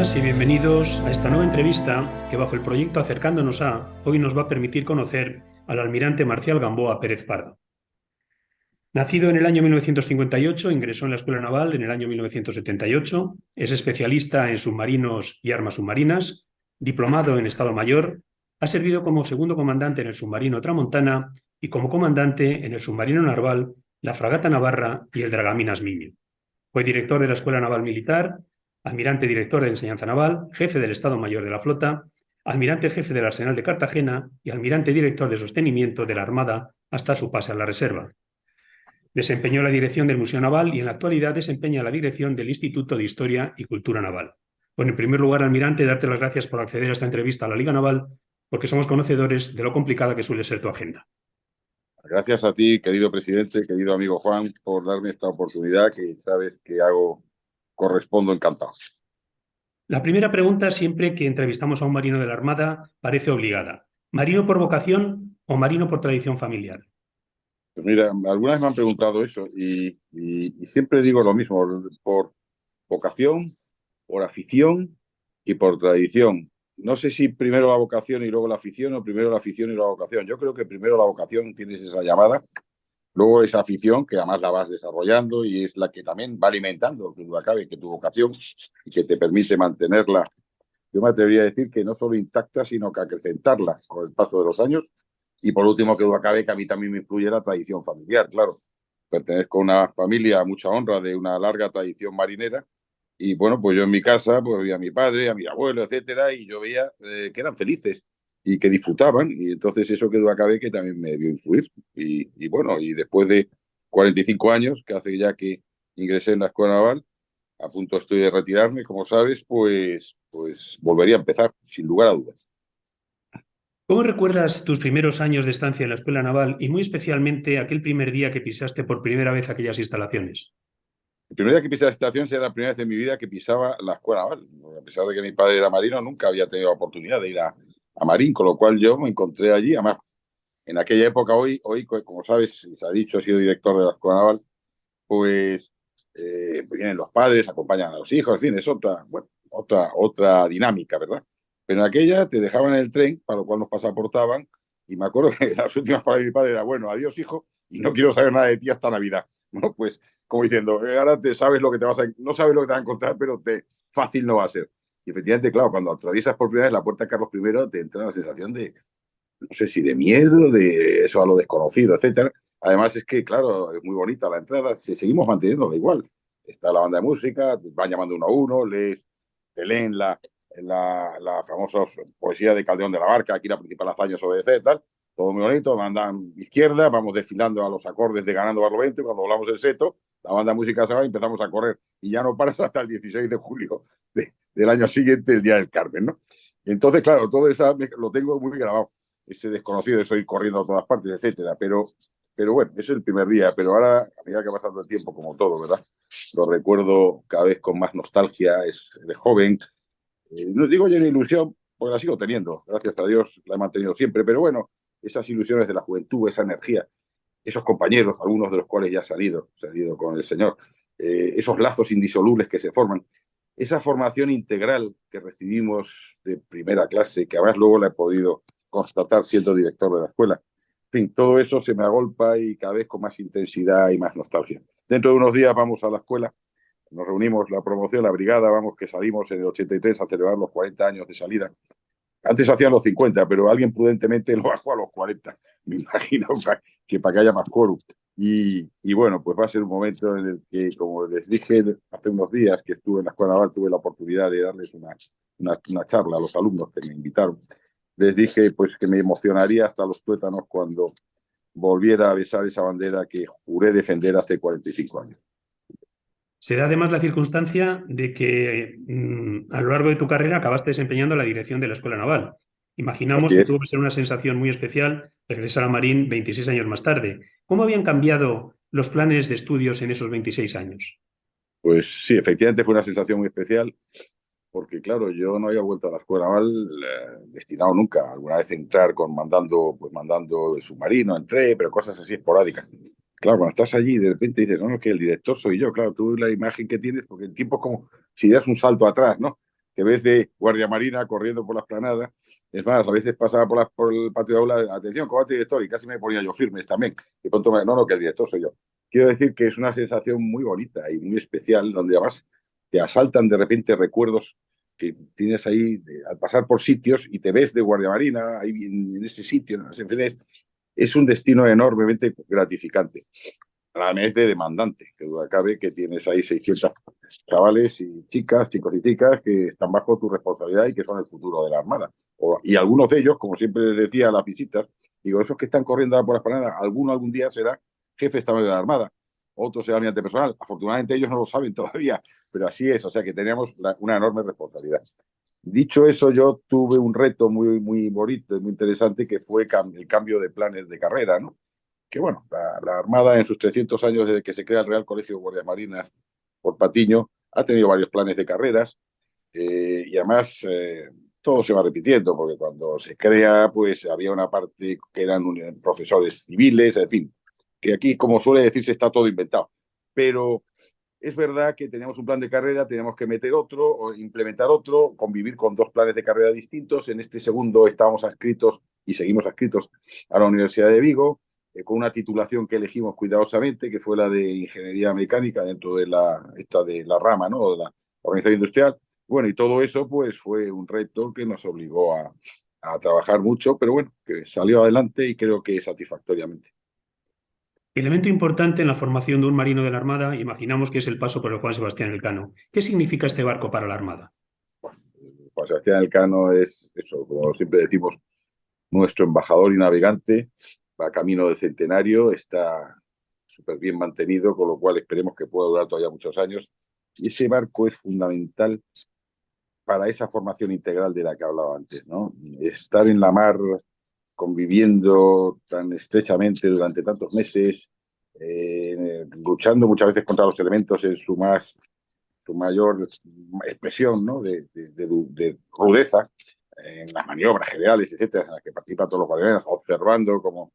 días y bienvenidos a esta nueva entrevista que bajo el proyecto Acercándonos hoy nos va a permitir conocer al almirante Marcial Gamboa Pérez Pardo. Nacido en el año 1958, ingresó en la Escuela Naval en el año 1978, es especialista en submarinos y armas submarinas, diplomado en Estado Mayor, ha servido como segundo comandante en el submarino Tramontana y como comandante en el submarino Narval, la fragata Navarra y el dragaminas Miño. Fue director de la Escuela Naval Militar, almirante director de Enseñanza Naval, jefe del Estado Mayor de la Flota, almirante jefe del Arsenal de Cartagena y almirante director de sostenimiento de la Armada hasta su pase a la Reserva. Desempeñó la dirección del Museo Naval y en la actualidad desempeña la dirección del Instituto de Historia y Cultura Naval. Bueno, en primer lugar, almirante, darte las gracias por acceder a esta entrevista a la Liga Naval, porque somos conocedores de lo complicada que suele ser tu agenda. Gracias a ti, querido presidente, querido amigo Juan, por darme esta oportunidad que sabes que correspondo encantado. La primera pregunta, siempre que entrevistamos a un marino de la Armada, parece obligada. ¿Marino por vocación o marino por tradición familiar? Pues mira, algunas me han preguntado eso y siempre digo lo mismo, por vocación, por afición y por tradición. No sé si primero la vocación y luego la afición o primero la afición y luego la vocación. Yo creo que primero la vocación, tienes esa llamada, luego esa afición que además la vas desarrollando y es la que también va alimentando, que duda cabe, que tu vocación y que te permite mantenerla. Yo me atrevería a decir que no solo intacta, sino que acrecentarla con el paso de los años. Y por último, que duda cabe, que a mí también me influye la tradición familiar, claro. Pertenezco a una familia a mucha honra de una larga tradición marinera. Y bueno, pues yo en mi casa pues veía a mi padre, a mi abuelo, etcétera, y yo veía que eran felices y que disfrutaban. Y entonces eso que duda cabe que también me debió influir. Y bueno, y después de 45 años, que hace ya que ingresé en la Escuela Naval, a punto estoy de retirarme, como sabes, pues volvería a empezar, sin lugar a dudas. ¿Cómo recuerdas tus primeros años de estancia en la Escuela Naval y muy especialmente aquel primer día que pisaste por primera vez aquellas instalaciones? El primer día que pisé la estación era la primera vez en mi vida que pisaba la Escuela Naval. A pesar de que mi padre era marino, nunca había tenido la oportunidad de ir a Marín, con lo cual yo me encontré allí. Además, en aquella época, hoy como sabes, se ha dicho, he sido director de la Escuela Naval, pues vienen los padres, acompañan a los hijos, en fin, es otra dinámica, ¿verdad? Pero en aquella te dejaban en el tren, para lo cual nos pasaportaban, y me acuerdo que las últimas palabras de mi padre era, bueno, adiós, hijo, y no quiero saber nada de ti hasta Navidad. Bueno, pues, como diciendo, ahora te sabes lo que te vas a... No sabes lo que te vas a encontrar, pero fácil no va a ser. Y efectivamente, claro, cuando atraviesas por primera vez la puerta de Carlos I, te entra la sensación de, no sé si de miedo, de eso a lo desconocido, etcétera. Además es que, claro, es muy bonita la entrada, seguimos manteniéndola igual. Está la banda de música, te van llamando uno a uno, te leen la famosa poesía de Caldeón de la Barca, aquí la principal hazaña es obedecer, tal, todo muy bonito, mandan izquierda, vamos desfilando a los acordes de Ganando Barlovento, cuando volamos el seto, la banda de música se va y empezamos a correr, y ya no paras hasta el 16 de julio del año siguiente, el Día del Carmen, ¿no? Y entonces, claro, todo eso lo tengo muy grabado, ese desconocido, eso ir corriendo a todas partes, etcétera, pero bueno, ese es el primer día, pero ahora, a medida que va pasando el tiempo, como todo, ¿verdad? Lo recuerdo cada vez con más nostalgia, es de joven. No digo ya una ilusión, porque la sigo teniendo, gracias a Dios, la he mantenido siempre, pero bueno, esas ilusiones de la juventud, esa energía, esos compañeros, algunos de los cuales ya han salido con el Señor, esos lazos indisolubles que se forman, esa formación integral que recibimos de primera clase, que además luego la he podido constatar siendo director de la escuela. En fin, todo eso se me agolpa y cada vez con más intensidad y más nostalgia. Dentro de unos días vamos a la escuela, nos reunimos la promoción, la brigada, vamos que salimos en el 83 a celebrar los 40 años de salida. Antes hacían los 50, pero alguien prudentemente lo bajó a los 40. Me imagino que para que haya más quórum. Y bueno, pues va a ser un momento en el que, como les dije hace unos días que estuve en la Escuela Naval, tuve la oportunidad de darles una charla a los alumnos que me invitaron. Les dije pues que me emocionaría hasta los tuétanos cuando volviera a besar esa bandera que juré defender hace 45 años. Se da además la circunstancia de que a lo largo de tu carrera acabaste desempeñando la dirección de la Escuela Naval. Imaginamos Así que es. tuvo que ser una sensación muy especial regresar a Marín 26 años más tarde. ¿Cómo habían cambiado los planes de estudios en esos 26 años? Pues sí, efectivamente fue una sensación muy especial, porque claro, yo no había vuelto a la escuela naval destinado nunca. Alguna vez a entrar mandando el submarino, entré, pero cosas así esporádicas. Claro, cuando estás allí de repente dices, no, no, que el director soy yo. Claro, tú la imagen que tienes, porque el tiempo es como si das un salto atrás, ¿no? te ves de guardia marina corriendo por la esplanada. Es más, a veces pasaba por el patio de aula, atención, combate director, y casi me ponía yo firmes también. Y pronto no, que el director soy yo. Quiero decir que es una sensación muy bonita y muy especial, donde además te asaltan de repente recuerdos que tienes ahí al pasar por sitios y te ves de guardia marina ahí en ese sitio. En fin, es un destino enormemente gratificante. A la vez de demandante, que duda cabe que tienes ahí 600 chavales y chicas, chicos y chicas que están bajo tu responsabilidad y que son el futuro de la Armada. Y algunos de ellos, como siempre les decía a las visitas, digo, esos que están corriendo por la esplanada, alguno algún día será jefe estable de la Armada, otro será almirante personal. Afortunadamente ellos no lo saben todavía, pero así es, o sea que teníamos una enorme responsabilidad. Dicho eso, yo tuve un reto muy bonito y muy interesante que fue el cambio de planes de carrera, ¿no? Que bueno, la Armada en sus 300 años desde que se crea el Real Colegio de Guardias Marinas por Patiño ha tenido varios planes de carreras y además todo se va repitiendo porque cuando se crea pues había una parte que eran profesores civiles, en fin, que aquí como suele decirse está todo inventado. Pero es verdad que teníamos un plan de carrera, teníamos que meter otro, o implementar otro, convivir con dos planes de carrera distintos. En este segundo estábamos adscritos y seguimos adscritos a la Universidad de Vigo, con una titulación que elegimos cuidadosamente, que fue la de Ingeniería Mecánica dentro de la rama, ¿no? De la organización industrial. Bueno, y todo eso pues fue un reto que nos obligó a trabajar mucho, pero bueno, que salió adelante y creo que satisfactoriamente. Elemento importante en la formación de un marino de la Armada, imaginamos que es el paso por el Juan Sebastián Elcano. ¿Qué significa este barco para la Armada? Juan Sebastián Elcano es eso, como siempre decimos, nuestro embajador y navegante, va camino del centenario, está súper bien mantenido, con lo cual esperemos que pueda durar todavía muchos años. Y ese barco es fundamental para esa formación integral de la que hablaba antes, ¿no? Estar en la mar conviviendo tan estrechamente durante tantos meses, luchando muchas veces contra los elementos en su mayor expresión, ¿no? de rudeza en las maniobras generales, etcétera, en las que participan todos los guardianes, observando como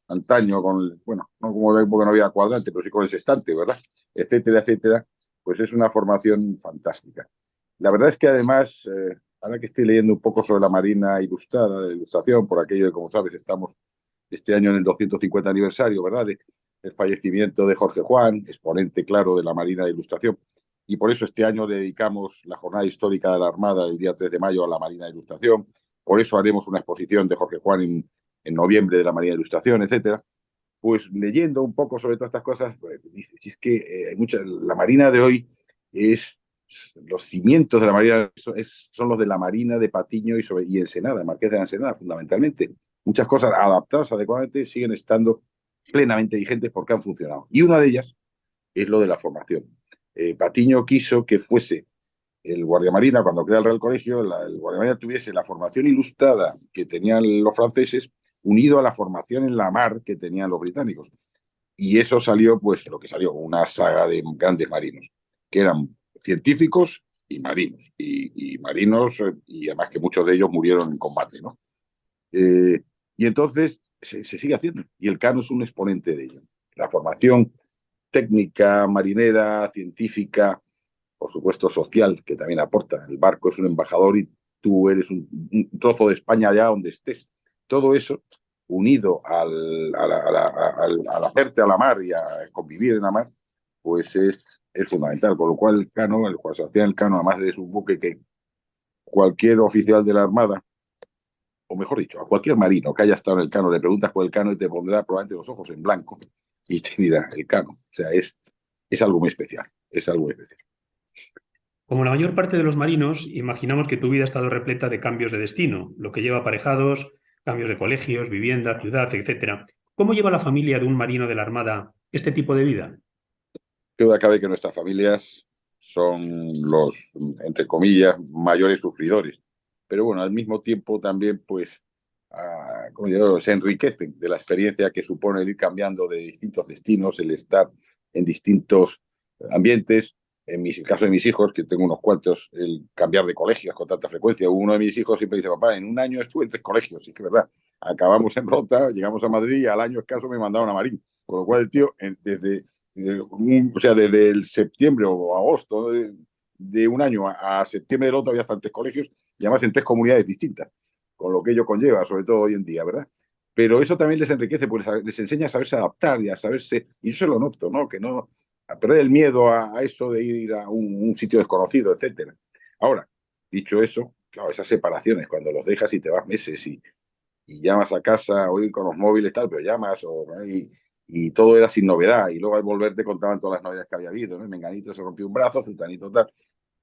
antaño, bueno, no como de época no había cuadrante, pero sí con el sextante, ¿verdad? Etcétera, etcétera, pues es una formación fantástica. La verdad es que además, ahora que estoy leyendo un poco sobre la Marina Ilustrada, de la Ilustración, por aquello de, como sabes, estamos este año en el 250 aniversario, ¿verdad? El fallecimiento de Jorge Juan, exponente claro de la Marina de Ilustración. Y por eso este año dedicamos la jornada histórica de la Armada el día 3 de mayo a la Marina de Ilustración. Por eso haremos una exposición de Jorge Juan en noviembre de la Marina de Ilustración, etcétera. Pues leyendo un poco sobre todas estas cosas, pues, dices, si es que la Marina de hoy es los cimientos de la Marina son los de la Marina de Patiño y Ensenada, Marqués de la Ensenada, fundamentalmente. Muchas cosas adaptadas adecuadamente siguen estando plenamente vigentes porque han funcionado. Y una de ellas es lo de la formación. Patiño quiso que fuese el guardiamarina, cuando crea el Real Colegio, el guardiamarina tuviese la formación ilustrada que tenían los franceses, unido a la formación en la mar que tenían los británicos. Y eso salió, pues, lo que salió, una saga de grandes marinos, que eran científicos y marinos, y marinos, y además que muchos de ellos murieron en combate, ¿no? Y entonces se sigue haciendo, y el Cano es un exponente de ello. La formación técnica, marinera, científica, por supuesto social, que también aporta. El barco es un embajador y tú eres un trozo de España allá donde estés. Todo eso, unido al hacerte a la mar y a convivir en la mar, pues es fundamental. Por lo cual el Cano, el Juan Sebastián Elcano, además de un buque que cualquier oficial de la Armada, o mejor dicho, a cualquier marino que haya estado en el Cano, le preguntas por el Cano y te pondrá probablemente los ojos en blanco y te dirá el Cano. O sea, es algo muy especial, es algo muy especial. Como la mayor parte de los marinos, imaginamos que tu vida ha estado repleta de cambios de destino, lo que lleva aparejados, cambios de colegios, vivienda, ciudad, etcétera. ¿Cómo lleva la familia de un marino de la Armada este tipo de vida? Que duda cabe que nuestras familias son los, entre comillas, mayores sufridores. Pero bueno, al mismo tiempo también, pues, como digo, se enriquecen de la experiencia que supone el ir cambiando de distintos destinos, el estar en distintos ambientes. En el caso de mis hijos, que tengo unos cuantos, el cambiar de colegios con tanta frecuencia. Uno de mis hijos siempre dice, papá, en un año estuve en 3 colegios. Y es que es verdad, acabamos en Rota, llegamos a Madrid y al año escaso me mandaron a Marín. Con lo cual el tío, desde o sea, desde el septiembre o agosto de un año a septiembre del otro había hasta en 3 colegios y además en 3 comunidades distintas, con lo que ello conlleva, sobre todo hoy en día, ¿verdad? Pero eso también les enriquece, pues les enseña a saberse adaptar y a saberse, y yo se lo noto, ¿no? Que no, a perder el miedo a eso de ir a un sitio desconocido, etcétera. Ahora, dicho eso, claro, esas separaciones, cuando los dejas y te vas meses y llamas a casa, hoy con los móviles tal, pero llamas y todo era sin novedad. Y luego al volver te contaban todas las novedades que había habido, ¿no? Menganito se rompió un brazo, Zutanito tal.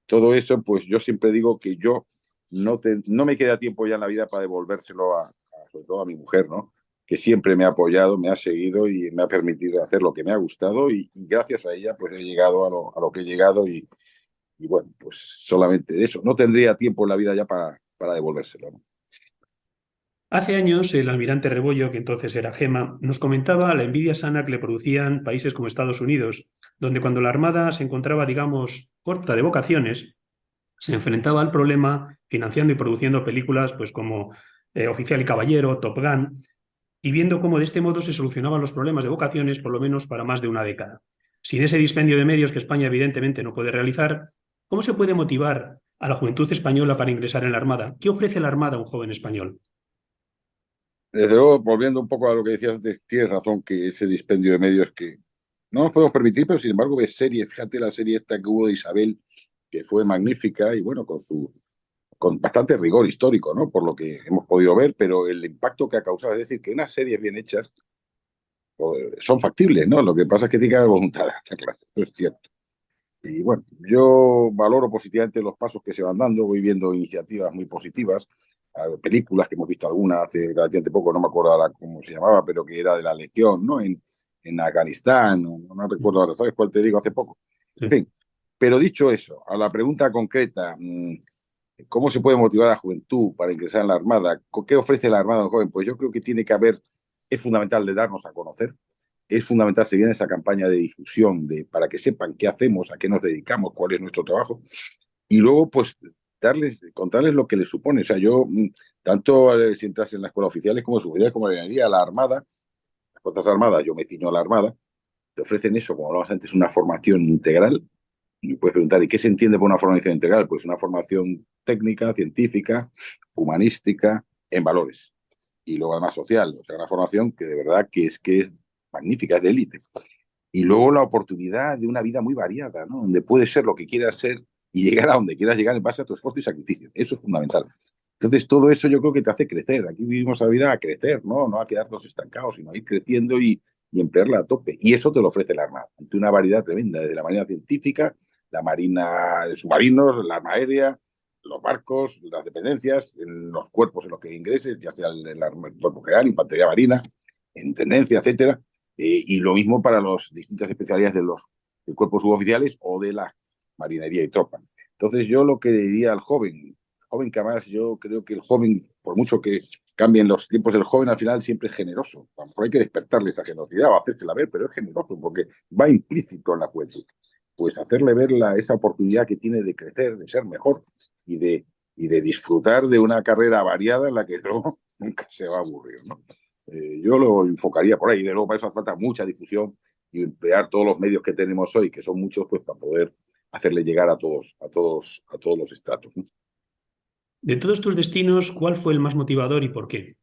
Todo eso, pues yo siempre digo que yo no me queda tiempo ya en la vida para devolvérselo sobre todo a mi mujer, ¿no? Que siempre me ha apoyado, me ha seguido y me ha permitido hacer lo que me ha gustado y gracias a ella pues he llegado a lo que he llegado y bueno, pues solamente eso. No tendría tiempo en la vida ya para devolvérselo, ¿no? Hace años, el almirante Rebollo, que entonces era Gema, nos comentaba la envidia sana que le producían países como Estados Unidos, donde cuando la Armada se encontraba, digamos, corta de vocaciones, se enfrentaba al problema financiando y produciendo películas pues como Oficial y Caballero, Top Gun, y viendo cómo de este modo se solucionaban los problemas de vocaciones, por lo menos para más de una década. Sin ese dispendio de medios que España evidentemente no puede realizar, ¿cómo se puede motivar a la juventud española para ingresar en la Armada? ¿Qué ofrece la Armada a un joven español? Desde luego, volviendo un poco a lo que decías antes, tienes razón que ese dispendio de medios que no nos podemos permitir, pero sin embargo ves series, fíjate la serie esta que hubo de Isabel, que fue magnífica y bueno, con bastante rigor histórico, ¿no? Por lo que hemos podido ver, pero el impacto que ha causado, es decir, que unas series bien hechas pues, son factibles, ¿no? Lo que pasa es que tiene que haber voluntad, está claro, eso es cierto. Y bueno, yo valoro positivamente los pasos que se van dando, voy viendo iniciativas muy positivas, películas que hemos visto algunas hace relativamente poco, no me acuerdo ahora cómo se llamaba, pero que era de la Legión, ¿no? En Afganistán, no recuerdo ahora, ¿sabes cuál te digo? Hace poco. En Sí. fin, pero dicho eso, a la pregunta concreta, ¿cómo se puede motivar a la juventud para ingresar en la Armada? ¿Qué ofrece la Armada a un joven? Pues yo creo que tiene que haber, es fundamental de darnos a conocer, es fundamental seguir esa campaña de difusión para que sepan qué hacemos, a qué nos dedicamos, cuál es nuestro trabajo y luego pues contarles lo que les supone. O sea, yo tanto si entras en la escuela oficiales como suboficiales como la ingeniería, la Armada, las Fuerzas Armadas, yo me ciño a la Armada, te ofrecen eso, como hablabas antes, una formación integral. Y puedes preguntar, ¿y qué se entiende por una formación integral? Pues una formación técnica, científica, humanística, en valores. Y luego además social. O sea, una formación que de verdad que es magnífica, es de élite. Y luego la oportunidad de una vida muy variada, ¿no? Donde puedes ser lo que quieras ser y llegar a donde quieras llegar en base a tu esfuerzo y sacrificio. Eso es fundamental. Entonces, todo eso yo creo que te hace crecer. Aquí vivimos la vida a crecer, ¿no? No a quedarnos estancados, sino a ir creciendo y emplearla a tope. Y eso te lo ofrece la Armada, ante una variedad tremenda, desde la marina científica, la marina de submarinos, la arma aérea, los barcos, las dependencias, en los cuerpos en los que ingreses, ya sea el cuerpo general, infantería marina, en tendencia, etcétera. Y lo mismo para las distintas especialidades del cuerpo suboficiales o de la marinería y tropa. Entonces, yo lo que diría al joven que además yo creo que el joven, por mucho que cambien los tiempos del joven, al final siempre es generoso. A lo mejor hay que despertarle esa generosidad o hacérsela ver, pero es generoso porque va implícito en la juventud. Pues hacerle ver esa oportunidad que tiene de crecer, de ser mejor y de disfrutar de una carrera variada en la que luego nunca se va a aburrir, ¿no? Yo lo enfocaría por ahí. De luego, para eso hace falta mucha difusión y emplear todos los medios que tenemos hoy, que son muchos, pues para poder hacerle llegar a todos los estratos, ¿no? De todos tus destinos, ¿cuál fue el más motivador y por qué?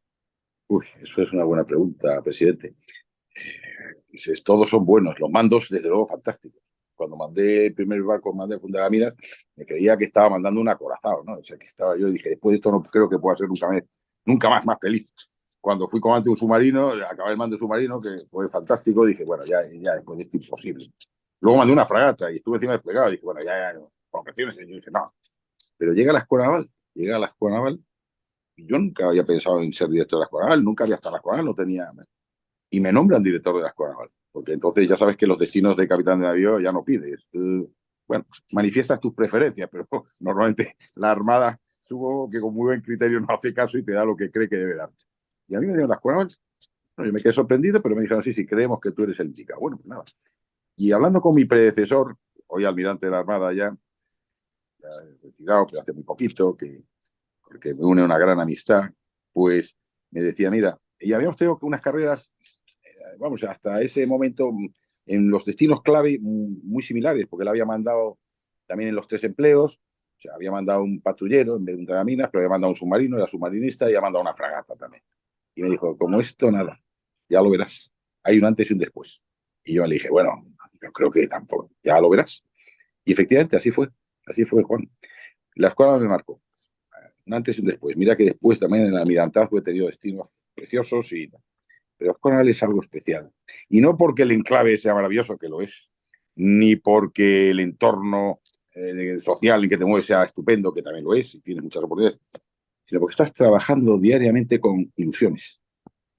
Uy, eso es una buena pregunta, presidente. Dices, todos son buenos. Los mandos, desde luego, fantásticos. Cuando mandé el primer barco, mandé a Fundar Minas, me creía que estaba mandando un acorazado, ¿no? O sea, que estaba yo y dije, después de esto no creo que pueda ser nunca más feliz. Cuando fui comandante de un submarino, acabé el mando de un submarino, que fue fantástico, dije, bueno, ya después de esto imposible. Luego mandé una fragata y estuve encima desplegado y dije, bueno, ya, con presiones. Y yo dije, no. Pero llega a la escuela naval, y yo nunca había pensado en ser director de la escuela naval, nunca había estado en la escuela naval, no tenía y me nombran director de la escuela naval. Porque entonces ya sabes que los destinos de capitán de navío ya no pides. Bueno, manifiestas tus preferencias, pero normalmente la Armada, supongo que con muy buen criterio no hace caso y te da lo que cree que debe darte. Y a mí me dieron la escuela naval. Bueno, yo me quedé sorprendido, pero me dijeron, sí, sí, creemos que tú eres el indicado. Bueno, pues nada. Y hablando con mi predecesor, hoy almirante de la Armada ya retirado, pero hace muy poquito, porque me une una gran amistad, pues me decía, mira, y habíamos tenido unas carreras vamos, hasta ese momento en los destinos clave muy similares, porque él había mandado también en los 3 empleos. O sea, había mandado un patrullero en vez de un tramaminas, pero había mandado un submarino, era submarinista, y había mandado una fragata también. Y me dijo, como esto, nada, ya lo verás. Hay un antes y un después. Y yo le dije, bueno, yo creo que tampoco, ya lo verás. Y efectivamente, así fue, Juan. La escuela me marcó, un antes y un después. Mira que después también en el almirantazgo he tenido destinos preciosos, pero Coral es algo especial. Y no porque el enclave sea maravilloso, que lo es, ni porque el entorno social en que te mueves sea estupendo, que también lo es, y tienes muchas oportunidades, sino porque estás trabajando diariamente con ilusiones.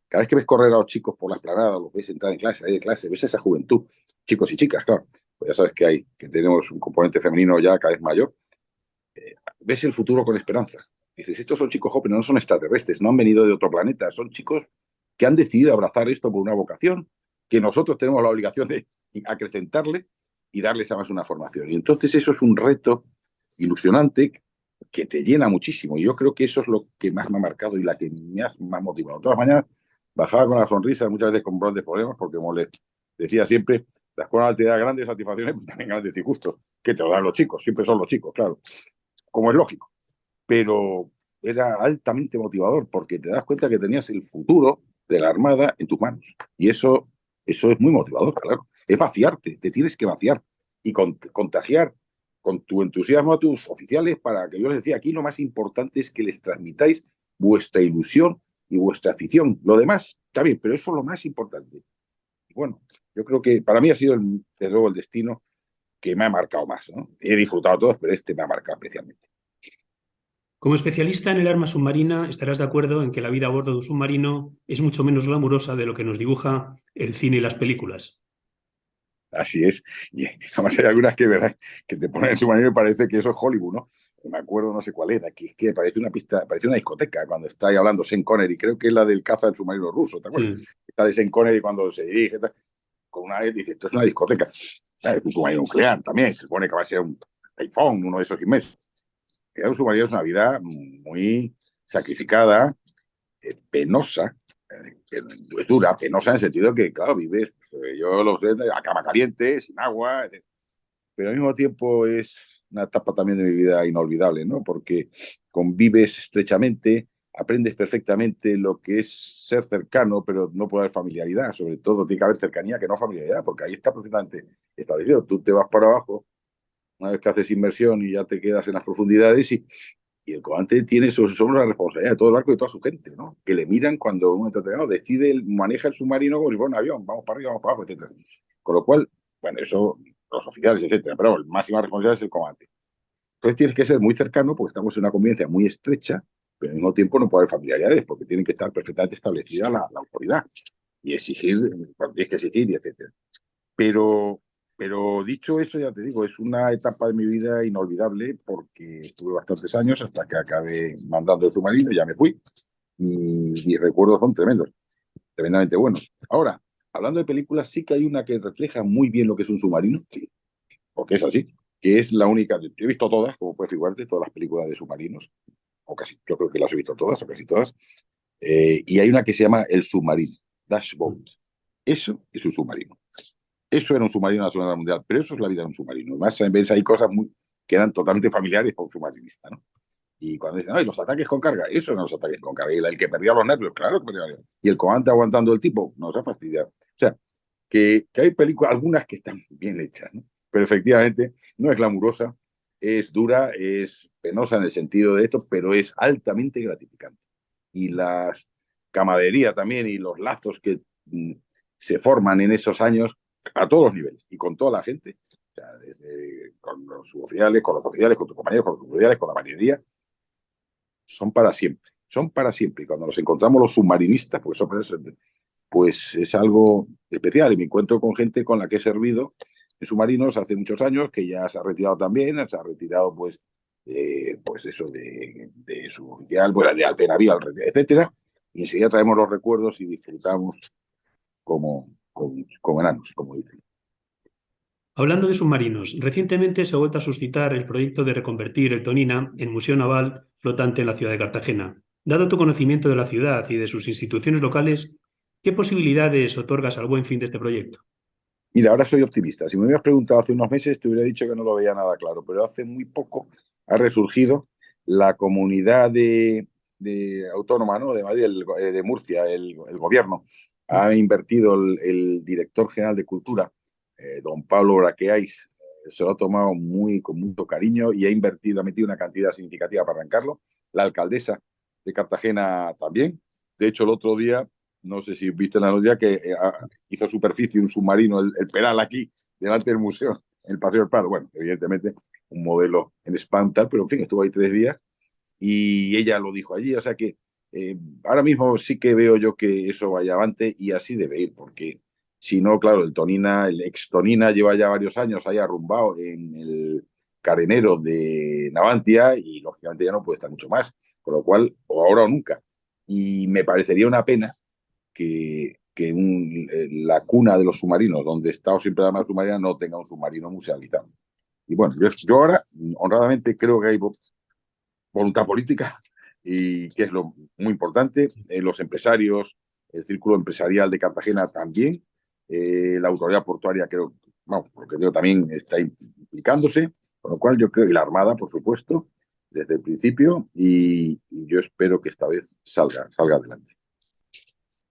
Cada vez que ves correr a los chicos por la esplanada, los ves entrar en clase, ahí de clase, ves esa juventud, chicos y chicas, claro, pues ya sabes que tenemos un componente femenino ya cada vez mayor, ves el futuro con esperanza. Dices, estos son chicos jóvenes, no son extraterrestres, no han venido de otro planeta, son chicos que han decidido abrazar esto por una vocación, que nosotros tenemos la obligación de acrecentarle y darles además una formación. Y entonces eso es un reto ilusionante que te llena muchísimo. Y yo creo que eso es lo que más me ha marcado y la que me ha motivado. Todas las mañanas bajaba con la sonrisa, muchas veces con grandes problemas, porque como les decía siempre, la escuela te da grandes satisfacciones, pero también grandes disgustos, que te lo dan los chicos, siempre son los chicos, claro, como es lógico. Pero era altamente motivador porque te das cuenta que tenías el futuro de la Armada en tus manos. Y eso es muy motivador, claro. Es vaciarte, te tienes que vaciar y contagiar con tu entusiasmo a tus oficiales para que yo les decía, aquí lo más importante es que les transmitáis vuestra ilusión y vuestra afición. Lo demás está bien, pero eso es lo más importante. Y bueno, yo creo que para mí ha sido, desde luego, el destino que me ha marcado más, ¿no? He disfrutado todos, pero este me ha marcado especialmente. Como especialista en el arma submarina, estarás de acuerdo en que la vida a bordo de un submarino es mucho menos glamurosa de lo que nos dibuja el cine y las películas. Así es. Y además hay algunas que, ¿verdad?, que te ponen en su manera y parece que eso es Hollywood, ¿no? Me acuerdo, no sé cuál era, que parece una pista, parece una discoteca cuando está ahí hablando Sean Connery, creo que es la del caza del submarino ruso, ¿te acuerdas? Sí. Está de Sean Connery cuando se dirige, con una dice, esto es una discoteca. ¿Sabes? Un submarino nuclear también, se supone que va a ser un Typhoon, uno de esos inmensos. Un submarino es una vida muy sacrificada, penosa, es dura, penosa en el sentido que, claro, vives, yo lo sé, a cama caliente, sin agua, pero al mismo tiempo es una etapa también de mi vida inolvidable, ¿no? Porque convives estrechamente, aprendes perfectamente lo que es ser cercano, pero no puede haber familiaridad, sobre todo tiene que haber cercanía que no familiaridad, porque ahí está perfectamente establecido. Tú te vas para abajo, una vez que haces inmersión y ya te quedas en las profundidades y el comandante tiene sobre la responsabilidad de todo el barco y de toda su gente, ¿no? Que le miran cuando un momento determinado decide, maneja el submarino como si fuera un avión, vamos para arriba, vamos para abajo, etcétera. Con lo cual, bueno, eso, los oficiales, etcétera, pero el máxima responsabilidad es el comandante. Entonces tienes que ser muy cercano porque estamos en una convivencia muy estrecha, pero al mismo tiempo no puede haber familiaridades porque tienen que estar perfectamente establecida la autoridad y exigir, cuando tienes que exigir, y etcétera. Pero, pero dicho eso, ya te digo, es una etapa de mi vida inolvidable porque estuve bastantes años hasta que acabé mandando el submarino, ya me fui y recuerdos son tremendos, tremendamente buenos. Ahora, hablando de películas, sí que hay una que refleja muy bien lo que es un submarino, sí, porque es así, que es la única, yo he visto todas, como puedes figurarte, todas las películas de submarinos, o casi, yo creo que las he visto todas, o casi todas, y hay una que se llama El Submarino, Dashboat. Eso es un submarino. Eso era un submarino en la Segunda Guerra Mundial, pero eso es la vida de un submarino. Además, ves, hay cosas que eran totalmente familiares para un submarinista, ¿no? Y cuando dicen, ay, los ataques con carga, eso eran los ataques con carga. Y el que perdía los nervios, claro que perdía los nervios. Y el comandante aguantando el tipo, nos ha fastidiado. O sea, que hay películas, algunas que están bien hechas, ¿no? Pero efectivamente no es glamurosa, es dura, es penosa en el sentido de esto, pero es altamente gratificante. Y la camaradería también y los lazos que se forman en esos años a todos los niveles y con toda la gente, o sea, desde con los suboficiales, con los oficiales, con tus compañeros, con los oficiales, con la mayoría, son para siempre. Son para siempre. Y cuando nos encontramos los submarinistas, pues es algo especial. Y me encuentro con gente con la que he servido en submarinos hace muchos años, que ya se ha retirado también, se ha retirado pues eso de su oficial, pues de alta navío, etcétera. Y enseguida traemos los recuerdos y disfrutamos como enanos, como dicen. Hablando de submarinos, recientemente se ha vuelto a suscitar el proyecto de reconvertir el Tonina en museo naval flotante en la ciudad de Cartagena. Dado tu conocimiento de la ciudad y de sus instituciones locales, ¿qué posibilidades otorgas al buen fin de este proyecto? Mira, ahora soy optimista. Si me hubieras preguntado hace unos meses, te hubiera dicho que no lo veía nada claro, pero hace muy poco ha resurgido la comunidad de autónoma, ¿no? De Madrid, de Murcia, el gobierno. Ha invertido el director general de Cultura, don Pablo Braqueais, se lo ha tomado con mucho cariño y ha metido una cantidad significativa para arrancarlo. La alcaldesa de Cartagena también. De hecho, el otro día, no sé si viste la noticia, que hizo superficie un submarino, el Peral, aquí, delante del museo, en el Paseo del Prado. Bueno, evidentemente, un modelo en espantal, pero en fin, estuvo ahí 3 días y ella lo dijo allí. O sea que ahora mismo sí que veo yo que eso vaya avante y así debe ir, porque si no, claro, el ex Tonina lleva ya varios años ahí arrumbado en el carenero de Navantia y lógicamente ya no puede estar mucho más, con lo cual, o ahora o nunca. Y me parecería una pena que la cuna de los submarinos, donde he estado siempre la Armada Submarina, no tenga un submarino musealizado. Y bueno, yo ahora, honradamente, creo que hay voluntad política y que es lo muy importante. Los empresarios, el círculo empresarial de Cartagena también, la autoridad portuaria creo, bueno, porque creo también está implicándose, con lo cual yo creo, y la Armada, por supuesto, desde el principio, y yo espero que esta vez salga adelante.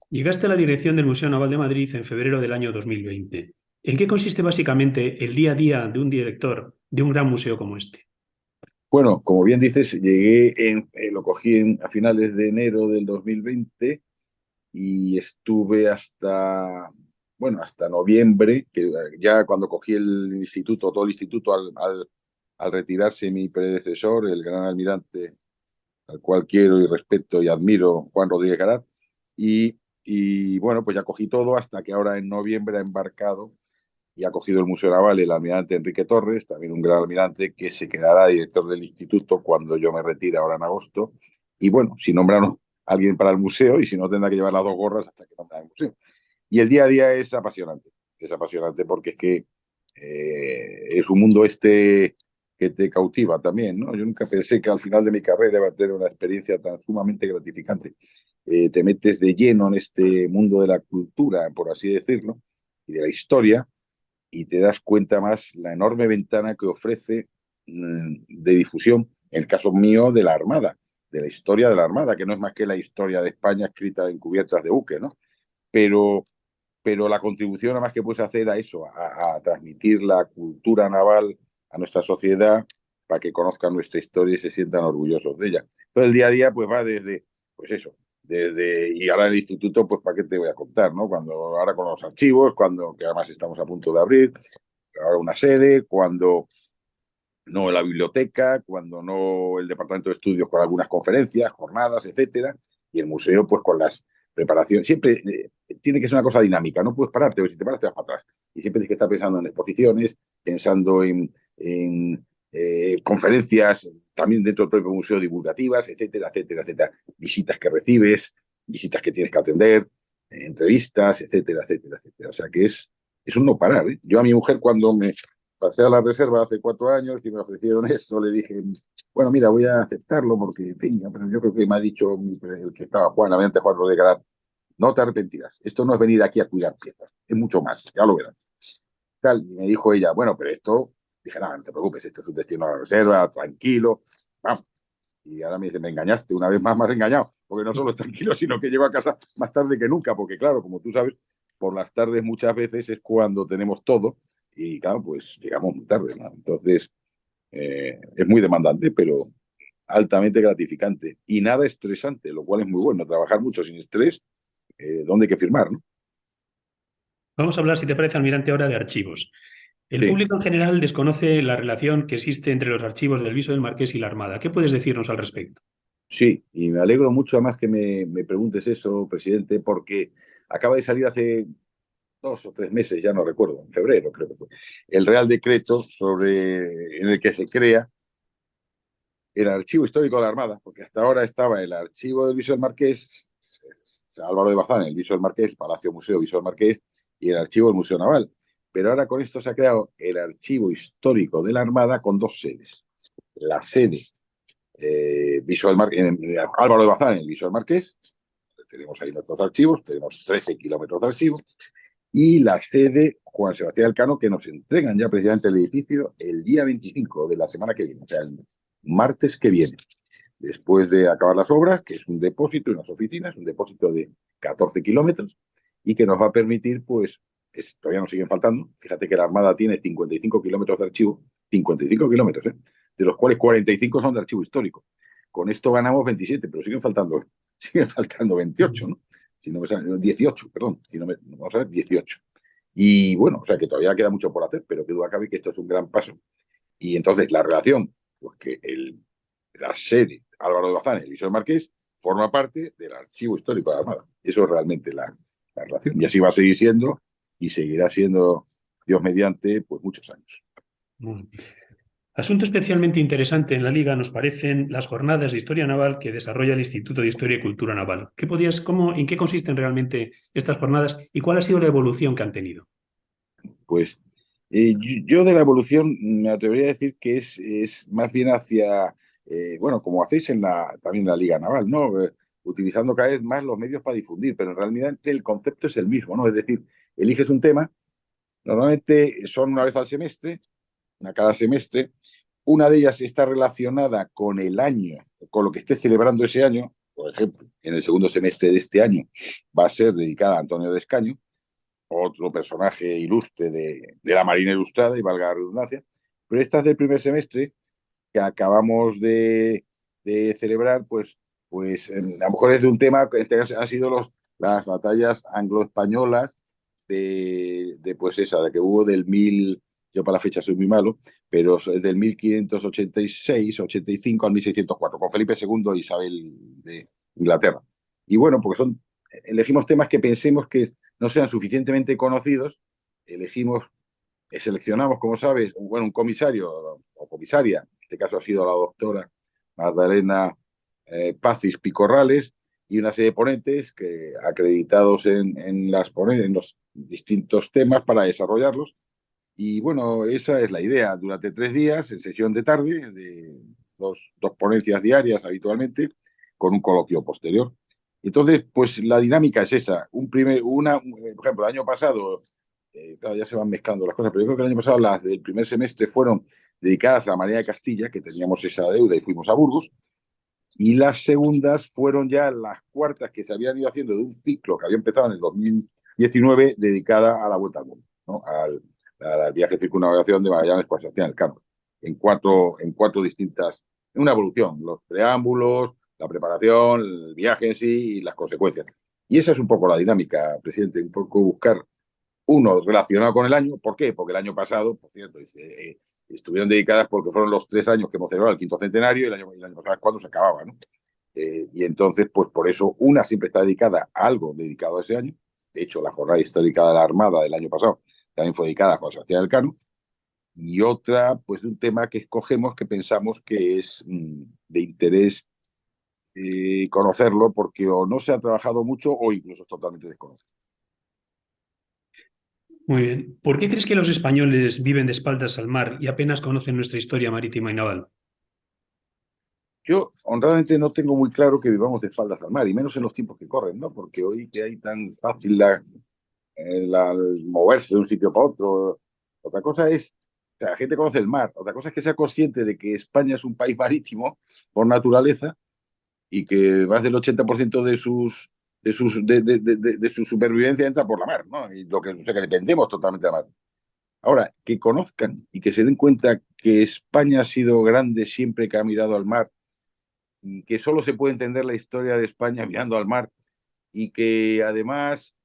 Llegaste a la dirección del Museo Naval de Madrid en febrero del año 2020. ¿En qué consiste básicamente el día a día de un director de un gran museo como este? Bueno, como bien dices, lo cogí a finales de enero del 2020 y estuve hasta noviembre, que ya cuando cogí el instituto, todo el instituto, al retirarse mi predecesor, el gran almirante, al cual quiero y respeto y admiro, Juan Rodríguez Garat, y bueno, pues ya cogí todo hasta que ahora en noviembre ha embarcado y ha cogido el Museo Naval el almirante Enrique Torres, también un gran almirante que se quedará director del instituto cuando yo me retire ahora en agosto. Y bueno, si nombran a alguien para el museo y si no tendrá que llevar las dos gorras hasta que nombren el museo. Y el día a día es apasionante porque es que es un mundo este que te cautiva también, ¿no? Yo nunca pensé que al final de mi carrera iba a tener una experiencia tan sumamente gratificante. Te metes de lleno en este mundo de la cultura, por así decirlo, y de la historia, y te das cuenta más la enorme ventana que ofrece de difusión, en el caso mío, de la Armada, de la historia de la Armada, que no es más que la historia de España escrita en cubiertas de buque, ¿no? Pero, pero la contribución además que puedes hacer a eso, a transmitir la cultura naval a nuestra sociedad para que conozcan nuestra historia y se sientan orgullosos de ella. Pero el día a día pues va desde, pues eso, y ahora en el instituto, pues para qué te voy a contar, ¿no? Ahora con los archivos, que además estamos a punto de abrir, ahora una sede, cuando no la biblioteca, cuando no el departamento de estudios con algunas conferencias, jornadas, etcétera, y el museo pues con las preparaciones. Siempre tiene que ser una cosa dinámica, no puedes pararte, porque si te paras te vas para atrás. Y siempre tienes que estar pensando en exposiciones, pensando en conferencias, también dentro del propio museo divulgativas, etcétera, etcétera, etcétera. Visitas que recibes, visitas que tienes que atender, entrevistas, etcétera, etcétera, etcétera. O sea que es un no parar, ¿eh? Yo a mi mujer cuando me pasé a la reserva hace 4 años y me ofrecieron esto, le dije, bueno, mira, voy a aceptarlo porque, en fin, pero yo creo que me ha dicho el que estaba Juan, la Juan Rodríguez Garat, no te arrepentirás, esto no es venir aquí a cuidar piezas, es mucho más, ya lo verás. Tal, y me dijo ella, bueno, pero esto, dije, no, no te preocupes, esto es un destino a la reserva, tranquilo, vamos. Y ahora me dice, me engañaste, una vez más me has engañado, porque no solo es tranquilo, sino que llego a casa más tarde que nunca, porque claro, como tú sabes, por las tardes muchas veces es cuando tenemos todo, y claro, pues llegamos muy tarde, ¿no? Entonces, es muy demandante, pero altamente gratificante y nada estresante, lo cual es muy bueno. Trabajar mucho sin estrés, ¿dónde hay que firmar, no? Vamos a hablar, si te parece, almirante, ahora de archivos. El Sí, público en general desconoce la relación que existe entre los archivos del Viso del Marqués y la Armada. ¿Qué puedes decirnos al respecto? sí, y me alegro mucho además que me preguntes eso, presidente, porque acaba de salir hace 2 o 3 meses, ya no recuerdo, en febrero creo que fue, el Real Decreto en el que se crea el Archivo Histórico de la Armada, porque hasta ahora estaba el Archivo del Viso del Marqués, Álvaro de Bazán, el Viso del Marqués, Palacio Museo Viso del Marqués, y el Archivo del Museo Naval. Pero ahora con esto se ha creado el Archivo Histórico de la Armada con dos sedes. La sede Álvaro de Bazán, en el Viso del Marqués, tenemos ahí nuestros archivos, tenemos 13 kilómetros de archivos, y la sede Juan Sebastián Elcano, que nos entregan ya precisamente el edificio el día 25 de la semana que viene, o sea, el martes que viene, después de acabar las obras, que es un depósito y unas oficinas, un depósito de 14 kilómetros, y que nos va a permitir, pues, todavía nos siguen faltando. Fíjate que la Armada tiene 55 kilómetros de archivo, 55 kilómetros, de los cuales 45 son de archivo histórico. Con esto ganamos 27, pero siguen faltando 28, ¿no? Si no me sale, 18, perdón, si no me, vamos a ver, 18. Y bueno, o sea que todavía queda mucho por hacer, pero que duda cabe que esto es un gran paso. Y entonces la relación, pues que la sede Álvaro de Bazán, el Visor Marqués, forma parte del archivo histórico de la Armada. Eso es realmente la relación. Y así va a seguir siendo y seguirá siendo, Dios mediante, pues muchos años. Bueno. Asunto especialmente interesante en la Liga nos parecen las jornadas de historia naval que desarrolla el Instituto de Historia y Cultura Naval. ¿En qué consisten realmente estas jornadas y cuál ha sido la evolución que han tenido? Pues yo de la evolución me atrevería a decir que es más bien hacia, bueno, como hacéis también en la Liga Naval, ¿no? Utilizando cada vez más los medios para difundir, pero en realidad el concepto es el mismo, ¿no? Es decir, eliges un tema, normalmente son una vez al semestre, a cada semestre, una de ellas está relacionada con el año, con lo que esté celebrando ese año. Por ejemplo, en el segundo semestre de este año va a ser dedicada a Antonio de Escaño, otro personaje ilustre de la Marina Ilustrada, y valga la redundancia. Pero esta es del primer semestre que acabamos de celebrar, pues a lo mejor es de un tema, que en este caso han sido las batallas anglo-españolas pues esa, de que hubo del 1000, yo para la fecha soy muy malo, pero es del 1586-85 al 1604, con Felipe II e Isabel de Inglaterra. Y bueno, porque elegimos temas que pensemos que no sean suficientemente conocidos, seleccionamos, como sabes, un comisario o comisaria, en este caso ha sido la doctora Magdalena Pazis Picorrales, y una serie de ponentes acreditados en los distintos temas para desarrollarlos. Y bueno, esa es la idea. Durante 3 días, en sesión de tarde, de dos ponencias diarias habitualmente, con un coloquio posterior. Entonces, pues la dinámica es esa. Por ejemplo, el año pasado, claro, ya se van mezclando las cosas, pero yo creo que el año pasado las del primer semestre fueron dedicadas a María de Castilla, que teníamos esa deuda y fuimos a Burgos, y las segundas fueron ya las cuartas que se habían ido haciendo de un ciclo que había empezado en el 2019 dedicada a la Vuelta al Mundo, ¿no? Al viaje de circunnavegación de Magallanes por Sebastián Elcano, en cuatro distintas, en una evolución, los preámbulos, la preparación, el viaje en sí y las consecuencias. Y esa es un poco la dinámica, presidente, un poco buscar uno relacionado con el año. ¿Por qué? Porque el año pasado, por cierto, estuvieron dedicadas porque fueron los 3 años que hemos celebrado el quinto centenario, y el año pasado es cuando se acababa, ¿no? Y entonces, pues por eso una siempre está dedicada a algo dedicado a ese año. De hecho, la jornada histórica de la Armada del año pasado también fue dedicada a Juan Sebastián Elcano. Y otra, pues de un tema que escogemos que pensamos que es de interés conocerlo, porque o no se ha trabajado mucho o incluso es totalmente desconocido. Muy bien. ¿Por qué crees que los españoles viven de espaldas al mar y apenas conocen nuestra historia marítima y naval? Yo, honradamente, no tengo muy claro que vivamos de espaldas al mar, y menos en los tiempos que corren, ¿no? Porque hoy que hay tan fácil el moverse de un sitio para otro. Otra cosa es, o sea, la gente conoce el mar. Otra cosa es que sea consciente de que España es un país marítimo por naturaleza, y que más del 80% de su supervivencia entra por la mar, ¿no? Y o sea, que dependemos totalmente de la mar. Ahora, que conozcan y que se den cuenta que España ha sido grande siempre que ha mirado al mar, y que solo se puede entender la historia de España mirando al mar, y que además,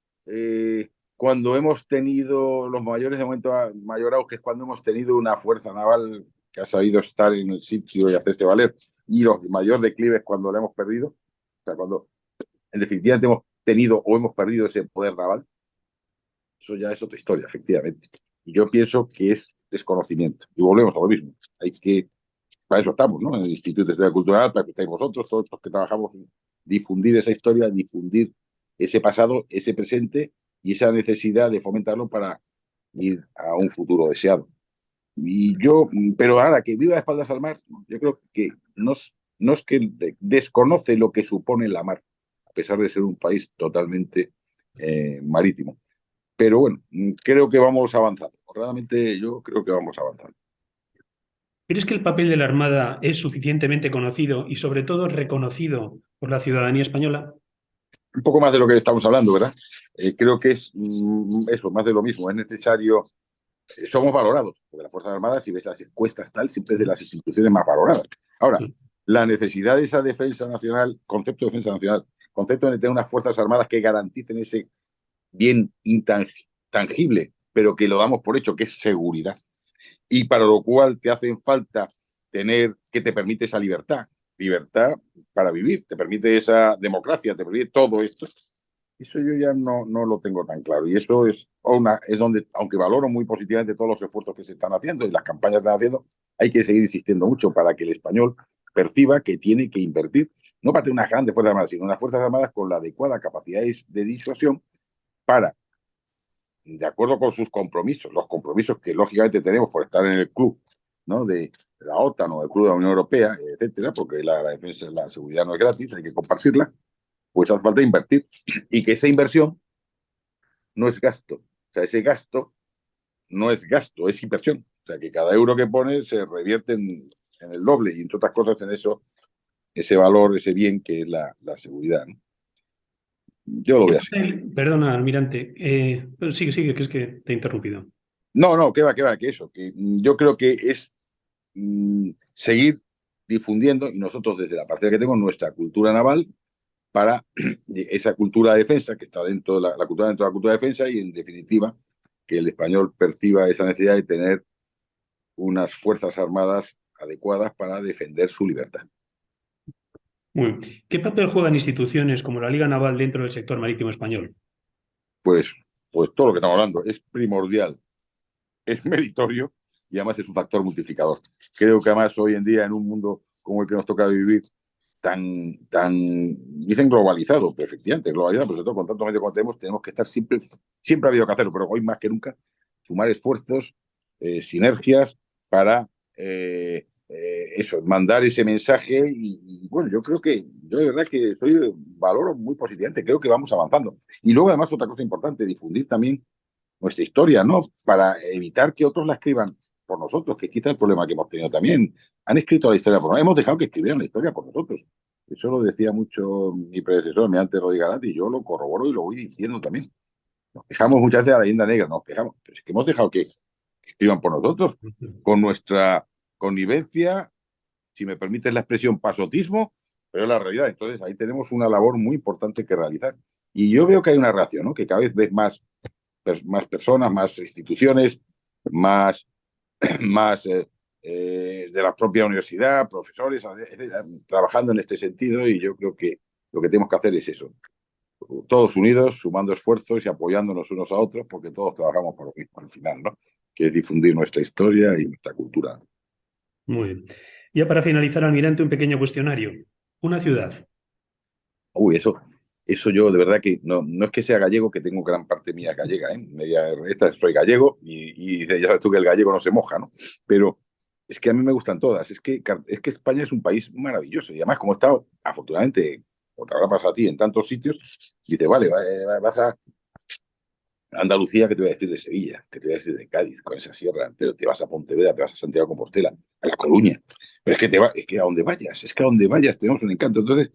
cuando hemos tenido los mayores de momento, mayor auge es cuando hemos tenido una fuerza naval que ha sabido estar en el sitio y hacerse valer, y los mayor declives cuando la hemos perdido, o sea, cuando en definitiva hemos tenido o hemos perdido ese poder naval. Eso ya es otra historia, efectivamente. Y yo pienso que es desconocimiento. Y volvemos a lo mismo. Para eso estamos, ¿no? En el Instituto de Historia Cultural, para eso estáis vosotros, todos los que trabajamos en difundir esa historia, difundir ese pasado, ese presente, y esa necesidad de fomentarlo para ir a un futuro deseado. Pero ahora que viva de espaldas al mar, yo creo que no es que desconoce lo que supone la mar, a pesar de ser un país totalmente marítimo. Pero bueno, creo que vamos avanzando. Realmente yo creo que vamos avanzando. ¿Crees que el papel de la Armada es suficientemente conocido y sobre todo reconocido por la ciudadanía española? Un poco más de lo que estamos hablando, ¿verdad? Creo que es eso, más de lo mismo. Es necesario, somos valorados, porque las Fuerzas Armadas, si ves las encuestas tal, siempre es de las instituciones más valoradas. Ahora, Sí. la necesidad de esa defensa nacional, concepto de defensa nacional, concepto de tener unas Fuerzas Armadas que garanticen ese bien intangible, pero que lo damos por hecho, que es seguridad. Y para lo cual te hacen falta tener, que te permite esa libertad, libertad para vivir, te permite esa democracia, te permite todo esto. Eso yo ya no lo tengo tan claro. Y eso es donde, aunque valoro muy positivamente todos los esfuerzos que se están haciendo y las campañas que están haciendo, hay que seguir insistiendo mucho para que el español perciba que tiene que invertir, no para tener unas grandes Fuerzas Armadas, sino unas Fuerzas Armadas con la adecuada capacidad de disuasión para, de acuerdo con sus compromisos, los compromisos que lógicamente tenemos por estar en el club, ¿no? De la OTAN o el club de la Unión Europea, etcétera, porque la defensa, la seguridad no es gratis, hay que compartirla, pues hace falta invertir y que esa inversión no es gasto. O sea, ese gasto no es gasto, es inversión. O sea, que cada euro que pones se revierte en el doble y entre otras cosas en eso, ese valor, ese bien que es la seguridad, ¿no? Yo lo ¿Qué veo así. papel- Perdona, almirante, pero sigue, que es que te he interrumpido. No, que va, que eso, que yo creo que es seguir difundiendo y nosotros desde la parte que tengo nuestra cultura naval para esa cultura de defensa que está dentro de la cultura dentro de la cultura de defensa y en definitiva que el español perciba esa necesidad de tener unas fuerzas armadas adecuadas para defender su libertad. Muy bien. ¿Qué papel juegan instituciones como la Liga Naval dentro del sector marítimo español? Pues, pues todo lo que estamos hablando es primordial, es meritorio y además es un factor multiplicador. Creo que además hoy en día en un mundo como el que nos toca vivir, dicen globalizado, pero efectivamente, globalizado, pero sobre todo con tantos medios como tenemos que estar siempre ha habido que hacerlo, pero hoy más que nunca, sumar esfuerzos, sinergias para eso, mandar ese mensaje bueno, yo de verdad que valoro muy positivamente, creo que vamos avanzando. Y luego además otra cosa importante, difundir también nuestra historia, ¿no? Para evitar que otros la escriban por nosotros, que quizá el problema que hemos tenido también. Han escrito la historia por nosotros, hemos dejado que escribieran la historia por nosotros. Eso lo decía mucho mi predecesor, mi antes Rodríguez Galati, y yo lo corroboro y lo voy diciendo también. Nos quejamos muchas veces de la leyenda negra, nos quejamos, pero es que hemos dejado que escriban por nosotros, con nuestra connivencia, si me permites la expresión, pasotismo, pero es la realidad. Entonces ahí tenemos una labor muy importante que realizar. Y yo veo que hay una reacción, ¿no? Que cada vez ves más personas, más instituciones, más, más de la propia universidad, profesores, trabajando en este sentido y yo creo que lo que tenemos que hacer es eso, todos unidos, sumando esfuerzos y apoyándonos unos a otros, porque todos trabajamos por lo mismo al final, ¿no? Que es difundir nuestra historia y nuestra cultura. Muy bien. Ya para finalizar, almirante, un pequeño cuestionario. Una ciudad. Uy, eso yo de verdad que no es que sea gallego, que tengo gran parte mía gallega, ¿eh? Soy gallego y ya sabes tú que el gallego no se moja, ¿no? Pero es que a mí me gustan todas. Es que España es un país maravilloso y además como he estado, afortunadamente, o te habrá pasado a ti en tantos sitios, dices, vale, vas a Andalucía, ¿qué te voy a decir de Sevilla? ¿Qué te voy a decir de Cádiz con esa sierra? Pero te vas a Pontevedra, te vas a Santiago de Compostela, a La Coruña. Pero es que a donde vayas, es que a donde vayas tenemos un encanto. Entonces,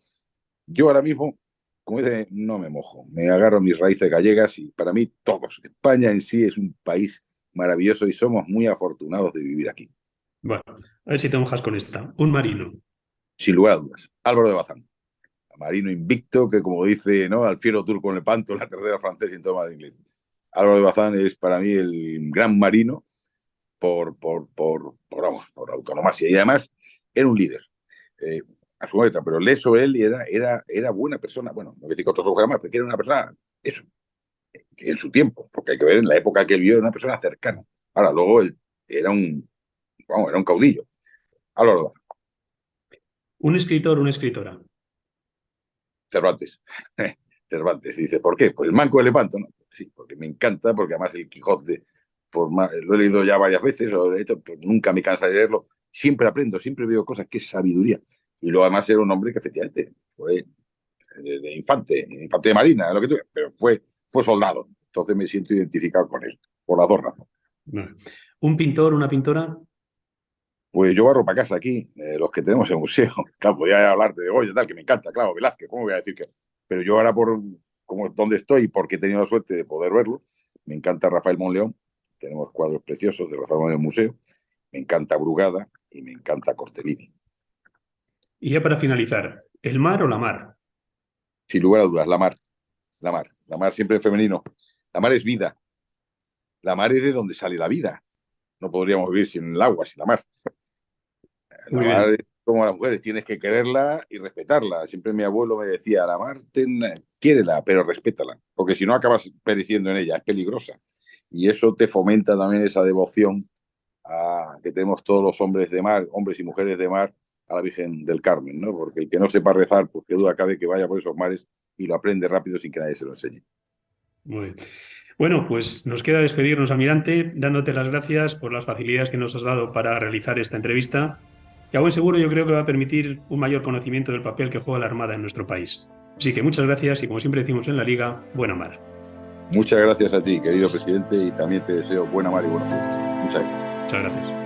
yo ahora mismo, como dice, no me mojo. Me agarro a mis raíces gallegas y para mí todos. España en sí es un país maravilloso y somos muy afortunados de vivir aquí. Bueno, a ver si te mojas con esta. Un marino. Sin lugar a dudas. Álvaro de Bazán. Marino invicto que, como dice, ¿no? Al fiero turco en el panto, la tercera francés y en toma de inglés. Álvaro de Bazán es para mí el gran marino vamos, por autonomía. Y además era un líder. Eh, a su letra, pero lees sobre él y era buena persona. Bueno, no voy a decir que otros fueran más, pero que era una persona, eso, que en su tiempo, porque hay que ver en la época que él vivió, era una persona cercana. Ahora, luego él era un caudillo. Ahora, Un escritor, una escritora. Cervantes. Cervantes dice, ¿por qué? Pues el Manco de Lepanto, ¿no? Sí, porque me encanta, porque además el Quijote, lo he leído ya varias veces, pues nunca me cansa de leerlo, siempre aprendo, siempre veo cosas que es sabiduría. Y luego además era un hombre que efectivamente fue de infante de marina, lo que tú, pero fue soldado. Entonces me siento identificado con él, por las dos razones. Vale. ¿Un pintor, una pintora? Pues yo barro para casa aquí, los que tenemos en el museo. Claro, podía hablarte de Goya, tal, que me encanta, claro, Velázquez, ¿cómo voy a decir que? Pero yo ahora, por como donde estoy, porque he tenido la suerte de poder verlo, me encanta Rafael Monleón, tenemos cuadros preciosos de Rafael Monleón en el museo, me encanta Brugada y me encanta Cortellini. Y ya para finalizar, ¿el mar o la mar? Sin lugar a dudas, la mar, la mar, la mar siempre en femenino. La mar es vida, la mar es de donde sale la vida. No podríamos vivir sin el agua, sin la mar. La Muy mar bien. es como las mujeres, tienes que quererla y respetarla. Siempre mi abuelo me decía, la mar, quiérela, pero respétala, porque si no acabas pereciendo en ella, es peligrosa. Y eso te fomenta también esa devoción que tenemos todos los hombres de mar, hombres y mujeres de mar, a la Virgen del Carmen, ¿no? Porque el que no sepa rezar, pues qué duda cabe que vaya por esos mares y lo aprende rápido sin que nadie se lo enseñe. Muy bien. Bueno, pues nos queda despedirnos, almirante, dándote las gracias por las facilidades que nos has dado para realizar esta entrevista, que a buen seguro yo creo que va a permitir un mayor conocimiento del papel que juega la Armada en nuestro país. Así que muchas gracias y como siempre decimos en la Liga, buena mar. Muchas gracias a ti, querido presidente, y también te deseo buena mar y buenos días. Muchas gracias. Muchas gracias.